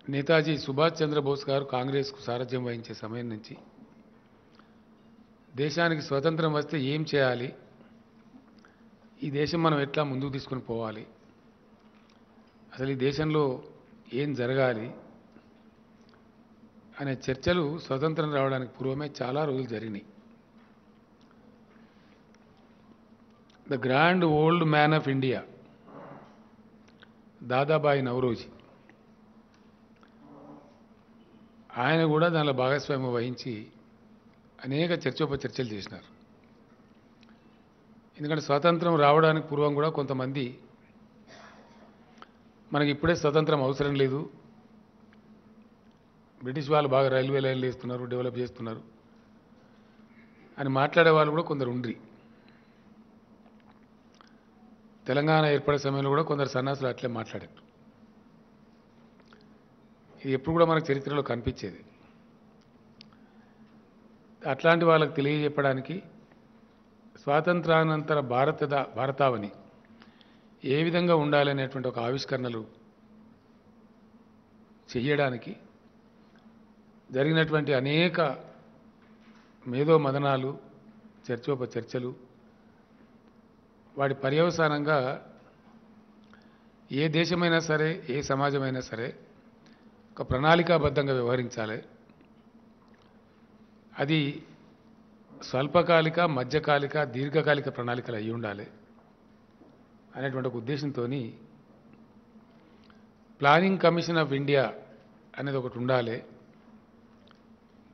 నేతాజీ సుభాష్ చంద్రబోస్ గారు కాంగ్రెస్కు సారథ్యం వహించే సమయం నుంచి దేశానికి స్వతంత్రం వస్తే ఏం చేయాలి, ఈ దేశం మనం ఎట్లా ముందుకు తీసుకొని పోవాలి, అసలు ఈ దేశంలో ఏం జరగాలి అనే చర్చలు స్వతంత్రం రావడానికి పూర్వమే చాలా రోజులు జరిగినాయి. The grand old man of India Dadabhai Naoroji ఆయన కూడా దానిలో భాగస్వామ్యం వహించి అనేక చర్చోపచర్చలు చేసినారు. ఎందుకంటే స్వాతంత్రం రావడానికి పూర్వం కూడా కొంతమంది మనకి ఇప్పుడే స్వతంత్రం అవసరం లేదు, బ్రిటిష్ వాళ్ళు బాగా రైల్వే లైన్లు వేస్తున్నారు, డెవలప్ చేస్తున్నారు అని మాట్లాడే వాళ్ళు కూడా కొందరు ఉండ్రి. తెలంగాణ ఏర్పడే సమయంలో కూడా కొందరు సన్నాసులు అట్లే మాట్లాడారు. ఇది ఎప్పుడు కూడా మనకు చరిత్రలో కనిపించేది. అట్లాంటి వాళ్ళకి తెలియజెప్పడానికి స్వాతంత్రానంతర భారతావని ఏ విధంగా ఉండాలనేటువంటి ఒక ఆవిష్కరణలు చెయ్యడానికి జరిగినటువంటి అనేక మేధో మదనాలు, చర్చోపచర్చలు, వాటి పర్యవసానంగా ఏ దేశమైనా సరే, ఏ సమాజమైనా సరే ఒక ప్రణాళికాబద్ధంగా వ్యవహరించాలి. అది స్వల్పకాలిక, మధ్యకాలిక, దీర్ఘకాలిక ప్రణాళికలు అయి ఉండాలి అనేటువంటి ఒక ఉద్దేశంతో ప్లానింగ్ కమిషన్ ఆఫ్ ఇండియా అనేది ఒకటి ఉండాలి,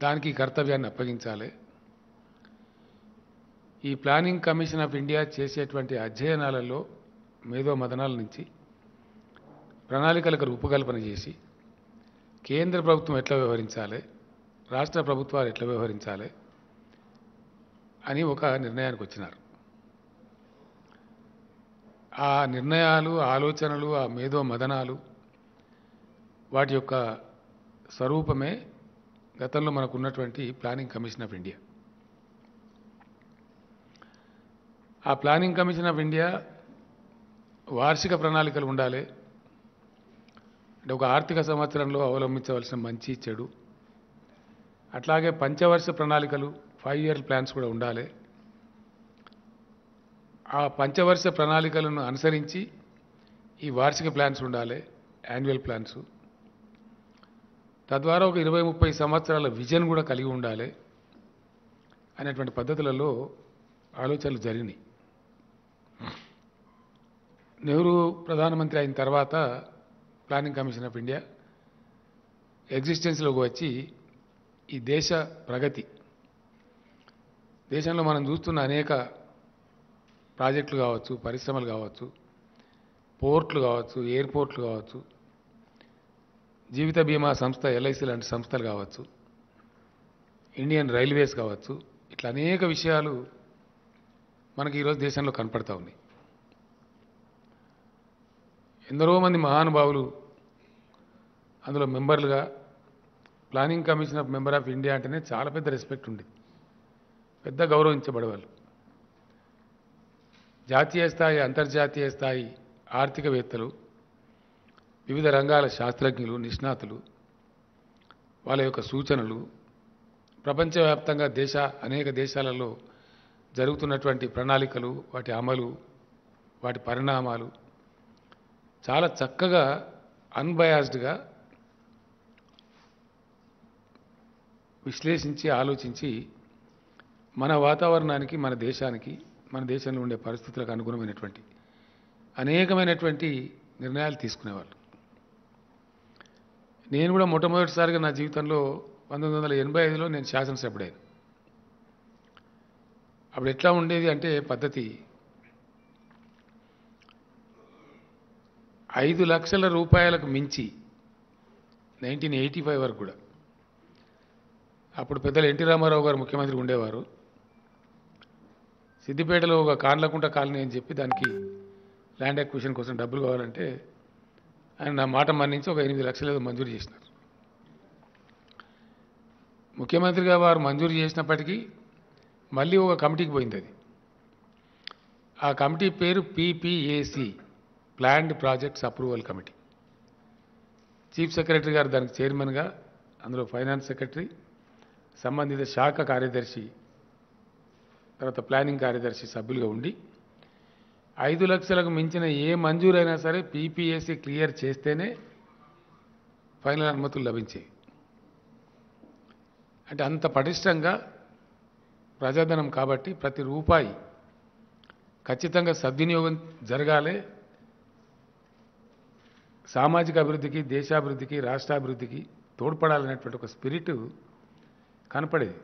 దానికి కర్తవ్యాన్ని అప్పగించాలి. ఈ ప్లానింగ్ కమిషన్ ఆఫ్ ఇండియా చేసేటువంటి అధ్యయనాలలో, మేధో మదనాల నుంచి ప్రణాళికలకు రూపకల్పన చేసి కేంద్ర ప్రభుత్వం ఎట్లా వ్యవహరించాలి, రాష్ట్ర ప్రభుత్వాలు ఎట్లా వ్యవహరించాలి అని ఒక నిర్ణయానికి వచ్చినారు. ఆ నిర్ణయాలు, ఆలోచనలు, ఆ మేధో మదనాలు, వాటి యొక్క స్వరూపమే గతంలో మనకు ఉన్నటువంటి ప్లానింగ్ కమిషన్ ఆఫ్ ఇండియా. ఆ ప్లానింగ్ కమిషన్ ఆఫ్ ఇండియా వార్షిక ప్రణాళికలు ఉండాలి. అంటే ఒక ఆర్థిక సంవత్సరంలో అవలంబించవలసిన మంచి చెడు, అట్లాగే పంచవర్ష ప్రణాళికలు, 5 ఇయర్ ప్లాన్స్ కూడా ఉండాలి. ఆ పంచవర్ష ప్రణాళికలను అనుసరించి ఈ వార్షిక ప్లాన్స్ ఉండాలి, యాన్యువల్ ప్లాన్స్. తద్వారా ఒక 20-30 సంవత్సరాల విజన్ కూడా కలిగి ఉండాలి అనేటువంటి పద్ధతులలో ఆలోచనలు జరిగినాయి. నెహ్రూ ప్రధానమంత్రి అయిన తర్వాత ప్లానింగ్ కమిషన్ ఆఫ్ ఇండియా ఎగ్జిస్టెన్స్లోకి వచ్చి ఈ దేశ ప్రగతి, దేశంలో మనం చూస్తున్న అనేక ప్రాజెక్టులు కావచ్చు, పరిశ్రమలు కావచ్చు, పోర్ట్లు కావచ్చు, ఎయిర్పోర్ట్లు కావచ్చు, జీవిత బీమా సంస్థ ఎల్ఐసి లాంటి సంస్థలు కావచ్చు, ఇండియన్ రైల్వేస్ కావచ్చు, ఇట్లా అనేక విషయాలు మనకి ఈరోజు దేశంలో కనపడతా ఉన్నాయి. ఎందరో మంది మహానుభావులు అందులో మెంబర్లుగా, planning commission of member of India అంటేనే చాలా పెద్ద రెస్పెక్ట్ ఉండేది, పెద్ద గౌరవించబడేవాళ్ళు. జాతీయ స్థాయి, అంతర్జాతీయ స్థాయి ఆర్థికవేత్తలు, వివిధ రంగాల శాస్త్రజ్ఞులు, నిష్ణాతులు, వాళ్ళ యొక్క సూచనలు, ప్రపంచవ్యాప్తంగా అనేక దేశాలలో జరుగుతున్నటువంటి ప్రణాళికలు, వాటి అమలు, వాటి పరిణామాలు చాలా చక్కగా అన్బయాస్డ్గా విశ్లేషించి ఆలోచించి మన వాతావరణానికి, మన దేశానికి, మన దేశంలో ఉండే పరిస్థితులకు అనుగుణమైనటువంటి అనేకమైనటువంటి నిర్ణయాలు తీసుకునేవాళ్ళు. నేను కూడా మొట్టమొదటిసారిగా నా జీవితంలో 1985లో నేను శాసనసభ్యుడైన. అప్పుడు ఎట్లా ఉండేది అంటే పద్ధతి, 5 లక్షల రూపాయలకు మించి 1985 వరకు కూడా, అప్పుడు పెద్దలు ఎన్టీ రామారావు గారు ముఖ్యమంత్రి ఉండేవారు. సిద్దిపేటలో ఒక కాండ్లకుంట కాలనీ అని చెప్పి దానికి ల్యాండ్ అక్విజిషన్ కోసం డబ్బులు కావాలంటే ఆయన నా మాట మన్నించి ఒక 8 లక్షలు ఏదో మంజూరు చేసినారు. ముఖ్యమంత్రిగా వారు మంజూరు చేసినప్పటికీ మళ్ళీ ఒక కమిటీకి పోయింది. అది ఆ కమిటీ పేరు PPAC, planned projects approval committee. Chief secretary గారు దానికి చైర్మన్గా, అందులో ఫైనాన్స్ సెక్రటరీ, సంబంధిత శాఖ కార్యదర్శి, తర్వాత ప్లానింగ్ కార్యదర్శి సభ్యులుగా ఉండి 5 లక్షలకు మించిన ఏ మంజూరైనా సరే పీపీఎస్సీ క్లియర్ చేస్తేనే ఫైనల్ అనుమతులు లభించాయి. అంటే అంత పటిష్టంగా ప్రజాధనం కాబట్టి ప్రతి రూపాయి ఖచ్చితంగా సద్వినియోగం జరగాలి. సామాజిక అభివృద్ధికి, దేశాభివృద్ధికి, రాష్ట్రాభివృద్ధికి తోడ్పడాలనేటువంటి ఒక స్పిరిట్ కనపడేది.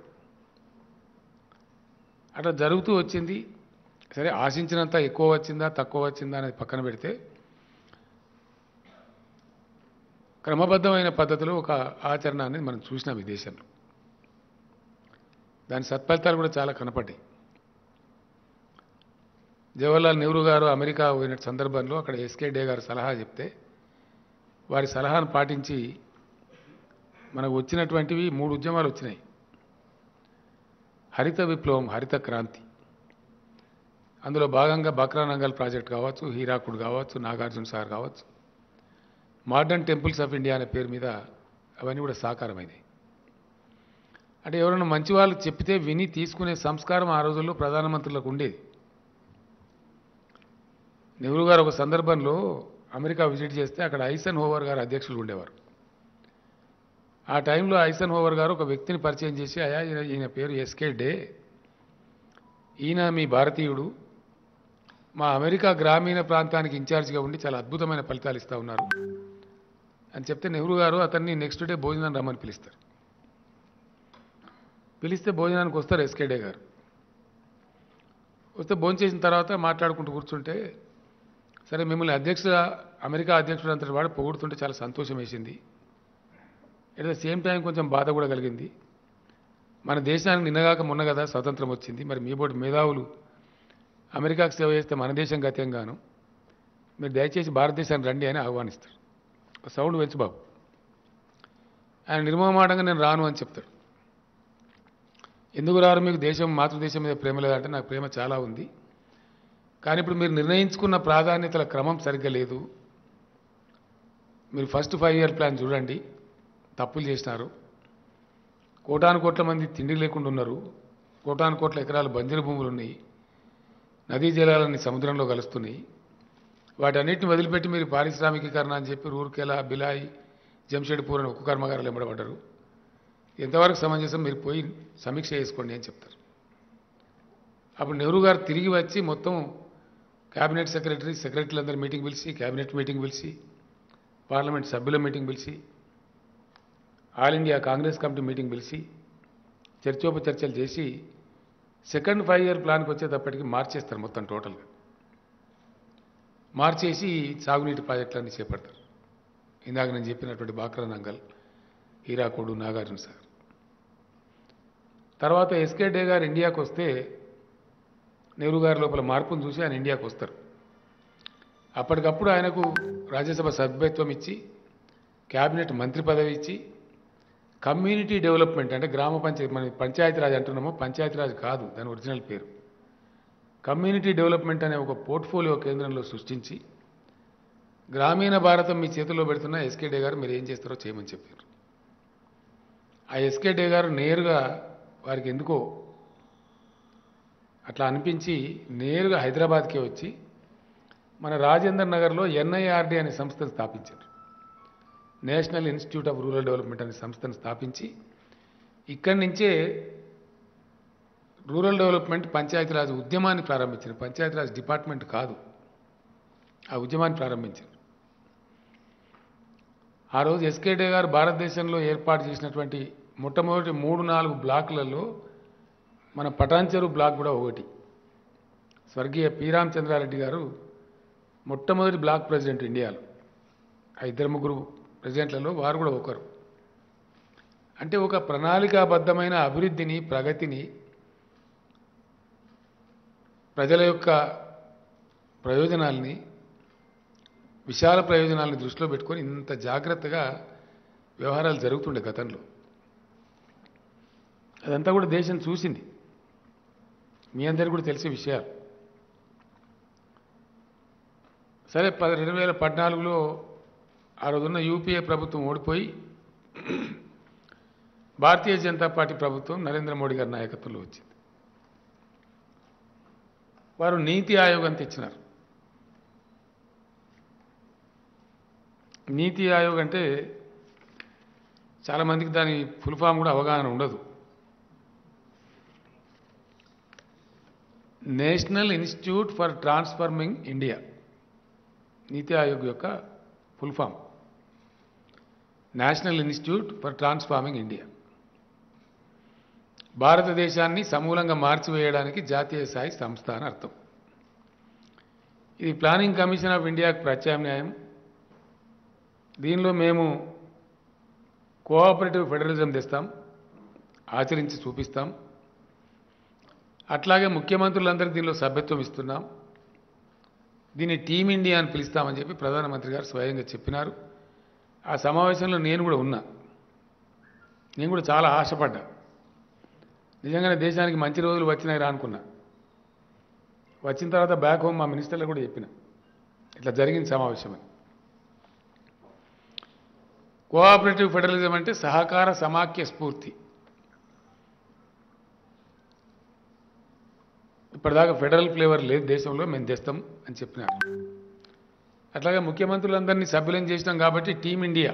అట్లా జరుగుతూ వచ్చింది. సరే, ఆశించినంత ఎక్కువ వచ్చిందా తక్కువ వచ్చిందా అనేది పక్కన పెడితే క్రమబద్ధమైన పద్ధతిలో ఒక ఆచరణ అనేది మనం చూసినాం ఈ దేశంలో. దాని సత్ఫలితాలు కూడా చాలా కనపడ్డాయి. జవహర్లాల్ నెహ్రూ గారు అమెరికా పోయిన సందర్భంలో అక్కడ ఎస్కే డే గారు సలహా చెప్తే వారి సలహాను పాటించి మనకు వచ్చినటువంటివి 3 ఉద్యమాలు వచ్చినాయి. హరిత విప్లవం, హరిత క్రాంతి. అందులో భాగంగా బక్రానంగల్ ప్రాజెక్ట్ కావచ్చు, హీరాకుడ్ కావచ్చు, నాగార్జున సాగర్ కావచ్చు, మోడర్న్ టెంపుల్స్ ఆఫ్ ఇండియా అనే పేరు మీద అవన్నీ కూడా సాకారమైనవి. అంటే ఎవరైనా మంచి వాళ్ళు చెప్తే విని తీసుకునే సంస్కారం ఆ రోజుల్లో ప్రధానమంత్రులకు ఉండేది. నెహ్రూ గారు ఒక సందర్భంలో అమెరికా విజిట్ చేస్తే అక్కడ ఐసన్ హోవర్ గారు అధ్యక్షులు ఉండేవారు. ఆ టైంలో ఐసన్ హోవర్ గారు ఒక వ్యక్తిని పరిచయం చేసి, అయా ఈయన పేరు ఎస్కే డే, ఈయన మీ భారతీయుడు, మా అమెరికా గ్రామీణ ప్రాంతానికి ఇన్ఛార్జిగా ఉండి చాలా అద్భుతమైన ఫలితాలు ఇస్తూ ఉన్నారు అని చెప్తే నెహ్రూ గారు అతన్ని నెక్స్ట్ డే భోజనాన్ని రమ్మని పిలుస్తారు. పిలిస్తే భోజనానికి వస్తారు ఎస్కే డే గారు. వస్తే భోజనం చేసిన తర్వాత మాట్లాడుకుంటూ కూర్చుంటే, సరే మిమ్మల్ని అమెరికా అధ్యక్షుడు అంతటి వాడు పొగుడుతుంటే చాలా సంతోషం వేసింది. ఎట్ ద సేమ్ టైం కొంచెం బాధ కూడా కలిగింది. మన దేశానికి నిన్నగాక మొన్న కదా స్వతంత్రం వచ్చింది. మరి మీ బోటి మేధావులు అమెరికాకు సేవ చేస్తే మన దేశం గత్యంగాను, మీరు దయచేసి భారతదేశానికి రండి అని ఆహ్వానిస్తారు. సౌండ్ పెంచు బాబు. ఆయన నిర్మమాటంగా నేను రాను అని చెప్తాడు. ఎందుకు రారు? మీకు దేశం, మాతృదేశం మీద ప్రేమ లేదంటే నాకు ప్రేమ చాలా ఉంది. కానీ ఇప్పుడు మీరు నిర్ణయించుకున్న ప్రాధాన్యతల క్రమం సరిగ్గా లేదు. మీరు ఫస్ట్ 5 ఇయర్ ప్లాన్ చూడండి. తప్పులు చేసినారు. కోటాను కోట్ల మంది తిండి లేకుండా ఉన్నారు. కోటాను కోట్ల ఎకరాల బంజరు భూములు ఉన్నాయి. నదీ జలాలన్నీ సముద్రంలో కలుస్తున్నాయి. వాటన్నిటిని వదిలిపెట్టి మీరు పారిశ్రామికీకరణ అని చెప్పి రూర్కెలా, బిలాయి, జంషెడ్పూర్ అని ఉక్కు కర్మాగారాలు ఎంబడబడ్డారు. ఎంతవరకు సమంజసం? మీరు పోయి సమీక్ష చేసుకోండి అని చెప్తారు. అప్పుడు నెహ్రూ గారు తిరిగి వచ్చి మొత్తం క్యాబినెట్ సెక్రటరీలందరూ మీటింగ్ పిలిచి, క్యాబినెట్ మీటింగ్ పిలిచి, పార్లమెంట్ సభ్యుల మీటింగ్ పిలిచి, all India Congress committee meeting పిలిచి చర్చోపచర్చలు చేసి సెకండ్ 5 ఇయర్ ప్లాన్కి వచ్చేటప్పటికి మార్చేస్తారు మొత్తం టోటల్గా. మార్చేసి సాగునీటి ప్రాజెక్టులన్నీ చేపడతారు. ఇందాక నేను చెప్పినటువంటి బాక్రానంగల్, హీరాకోడు, నాగార్జున సాగర్. తర్వాత ఎస్కే డే గారు ఇండియాకు వస్తే నెహ్రూ గారి లోపల మార్పును చూసి ఆయన ఇండియాకు వస్తారు. అప్పటికప్పుడు ఆయనకు రాజ్యసభ సభ్యత్వం ఇచ్చి, క్యాబినెట్ మంత్రి పదవి ఇచ్చి, కమ్యూనిటీ డెవలప్మెంట్ అంటే గ్రామ పంచాయతీ, మన పంచాయతీరాజ్ అంటున్నామో, పంచాయతీరాజ్ కాదు దాని ఒరిజినల్ పేరు, కమ్యూనిటీ డెవలప్మెంట్ అనే ఒక పోర్ట్ఫోలియో కేంద్రంలో సృష్టించి, గ్రామీణ భారతం మీ చేతుల్లో పెడుతున్న ఎస్కే డే గారు మీరు ఏం చేస్తారో చేయమని చెప్పారు. ఆ ఎస్కే డే గారు నేరుగా వారికి ఎందుకో అట్లా అనిపించి నేరుగా హైదరాబాద్కే వచ్చి మన రాజేంద్ర నగర్లో ఎన్ఐఆర్డి అనే సంస్థను స్థాపించారు. National institute of rural development అనే సంస్థను స్థాపించి ఇక్కడి నుంచే రూరల్ డెవలప్మెంట్ పంచాయతీరాజ్ ఉద్యమాన్ని ప్రారంభించారు. పంచాయతీరాజ్ డిపార్ట్మెంట్ కాదు, ఆ ఉద్యమాన్ని ప్రారంభించారు. ఆ రోజు ఎస్కే డే గారు భారతదేశంలో ఏర్పాటు చేసినటువంటి మొట్టమొదటి 3-4 బ్లాకులలో మన పటాన్చెరు బ్లాక్ కూడా ఒకటి. స్వర్గీయ పి రామచంద్రారెడ్డి గారు మొట్టమొదటి బ్లాక్ ప్రెసిడెంట్ ఇండియాలో. ఆ 2-3 ప్రెసిడెంట్లలో వారు కూడా ఒకరు. అంటే ఒక ప్రణాళికాబద్ధమైన అభివృద్ధిని, ప్రగతిని, ప్రజల యొక్క ప్రయోజనాల్ని, విశాల ప్రయోజనాలను దృష్టిలో పెట్టుకొని ఇంత జాగ్రత్తగా వ్యవహారాలు జరుగుతుండే గతంలో. అదంతా కూడా దేశం చూసింది. మీ అందరికీ కూడా తెలిసే విషయాలు. సరే 2014లో ఆ రోజున్న యూపీఏ ప్రభుత్వం ఓడిపోయి భారతీయ జనతా పార్టీ ప్రభుత్వం నరేంద్ర మోడీ గారి నాయకత్వంలో వచ్చింది. వారు నీతి ఆయోగ్ అని తెచ్చినారు. నీతి ఆయోగ్ అంటే చాలామందికి దాని ఫుల్ ఫామ్ కూడా అవగాహన ఉండదు. National institute for transforming India NITI Aayog యొక్క full form national institute for transforming India. భారతదేశాన్ని సమూలంగా మార్చివేయడానికి జాతీయ స్థాయి సంస్థ అని అర్థం. ఇది ప్లానింగ్ కమిషన్ ఆఫ్ ఇండియాకు ప్రత్యామ్నాయం. దీనిలో మేము కోఆపరేటివ్ ఫెడరలిజం తెస్తాం, ఆచరించి చూపిస్తాం. అట్లాగే ముఖ్యమంత్రులందరికీ దీనిలో సభ్యత్వం ఇస్తున్నాం. దీన్ని టీమ్ ఇండియా అని పిలుస్తామని చెప్పి ప్రధానమంత్రి గారు స్వయంగా చెప్పినారు. ఆ సమావేశంలో నేను కూడా ఉన్నా. నేను కూడా చాలా ఆశపడ్డా. నిజంగానే దేశానికి మంచి రోజులు వచ్చినాయి రా అనుకున్నా. వచ్చిన తర్వాత బ్యాక్ హోమ్ మా మినిస్టర్లు కూడా చెప్పిన ఇట్లా జరిగిన సమావేశం అని. కోఆపరేటివ్ ఫెడరలిజం అంటే సహకార సమాఖ్య స్ఫూర్తి. ఇప్పటిదాకా ఫెడరల్ ఫ్లేవర్ లేదు దేశంలో, మేము తెస్తాం అని చెప్పినారు. అట్లాగే ముఖ్యమంత్రులందరినీ సభ్యులను చేసినాం కాబట్టి టీమ్ ఇండియా,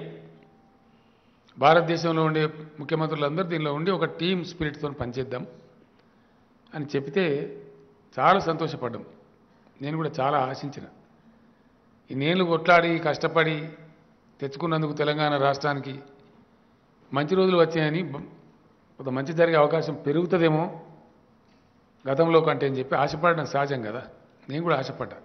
భారతదేశంలో ఉండే ముఖ్యమంత్రులందరూ దీనిలో ఉండి ఒక టీమ్ స్పిరిట్తో పనిచేద్దాం అని చెప్తే చాలా సంతోషపడ్డాం. నేను కూడా చాలా ఆశించిన. ఇన్నేళ్ళు కొట్లాడి కష్టపడి తెచ్చుకున్నందుకు తెలంగాణ రాష్ట్రానికి మంచి రోజులు వచ్చాయని, కొంత మంచి జరిగే అవకాశం పెరుగుతుందేమో గతంలో కంటే అని చెప్పి ఆశపడడం సహజం కదా. నేను కూడా ఆశపడ్డా.